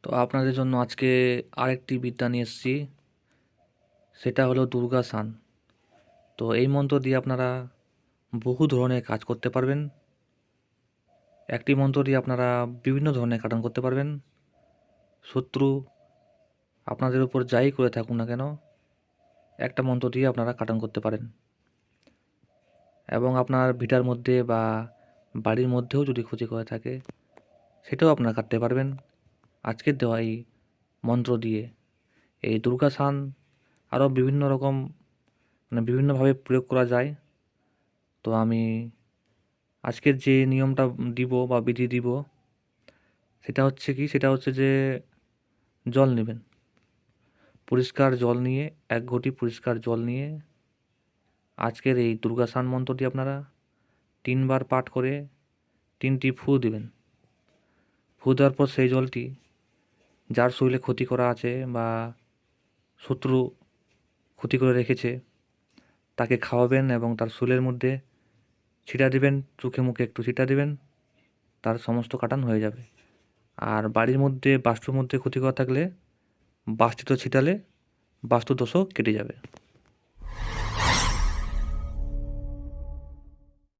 তো আপনাদের জন্য আজকে আরেকটি বিদ্যা নিয়ে এসেছি, সেটা হলো দুর্গা সান। তো এই মন্ত্র দিয়ে আপনারা বহু ধরনের কাজ করতে পারবেন। একটি মন্ত্র দিয়ে আপনারা বিভিন্ন ধরনের কাটান করতে পারবেন। শত্রু আপনাদের উপর যাই করে থাকুন না কেন, একটা মন্ত্র দিয়ে আপনারা কাটান করতে পারেন। এবং আপনার ভিটার মধ্যে বা বাড়ির মধ্যেও যদি ক্ষতি করে থাকে, সেটাও আপনারা কাটতে পারবেন আজকের দেওয়া এই মন্ত্র দিয়ে। এই দুর্গা সান আরও বিভিন্ন রকম বিভিন্নভাবে প্রয়োগ করা যায়। তো আমি আজকের যে নিয়মটা দিব বা বিধি দিব, সেটা হচ্ছে যে জল নেবেন। পরিষ্কার জল নিয়ে, 1 ঘটি পরিষ্কার জল নিয়ে আজকের এই দুর্গা সান মন্ত্রটি আপনারা 3 বার পাঠ করে 3টি ফু দিবেন। ফু দেওয়ার পর সেই জলটি যার শরীরে ক্ষতি করা আছে বা শত্রু ক্ষতি করে রেখেছে তাকে খাওয়াবেন এবং তার শরীরের মধ্যে ছিটা দিবেন, চোখে মুখে একটু ছিটা দিবেন, তার সমস্ত কাটান হয়ে যাবে। আর বাড়ির মধ্যে বাস্তুর মধ্যে ক্ষতি করা থাকলে বাস্তুতে ছিটালে বাস্তুদোষও কেটে যাবে।